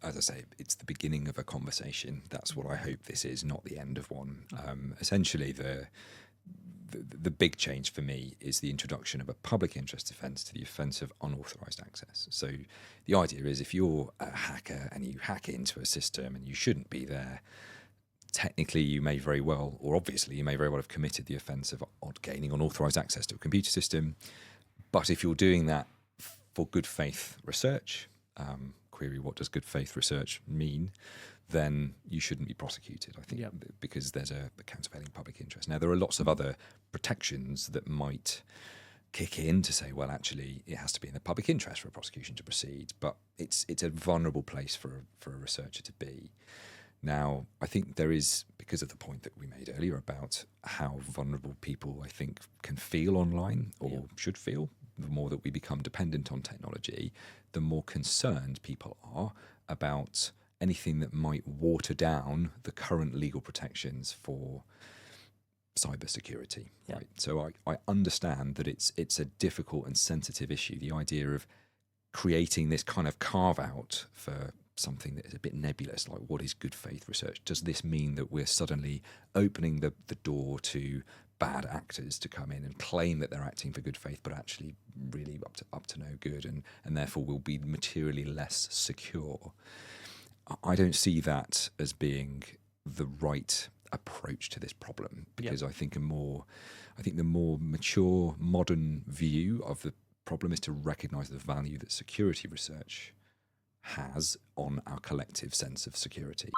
As I say, it's the beginning of a conversation. That's what I hope this is, not the end of one. Essentially, the big change for me is the introduction of a public interest offence to the offence of unauthorised access. So the idea is if you're a hacker and you hack into a system and you shouldn't be there, technically you may very well, or obviously you may very well have committed the offence of gaining unauthorised access to a computer system. But if you're doing that for good faith research, query what does good faith research mean, then you shouldn't be prosecuted, I think, because there's a countervailing public interest. Now, there are lots of other protections that might kick in to say, well, actually, it has to be in the public interest for a prosecution to proceed, but it's a vulnerable place for a researcher to be. Now, I think there is, because of the point that we made earlier about how vulnerable people, I think, can feel online or should feel, the more that we become dependent on technology, the more concerned people are about anything that might water down the current legal protections for cybersecurity. Right? So I understand that it's a difficult and sensitive issue, the idea of creating this kind of carve-out for something that is a bit nebulous, like what is good faith research? Does this mean that we're suddenly opening the door to bad actors to come in and claim that they're acting for good faith, but actually really up to no good, and therefore will be materially less secure? I don't see that as being the right approach to this problem, because I think the more mature, modern view of the problem is to recognise the value that security research has on our collective sense of security.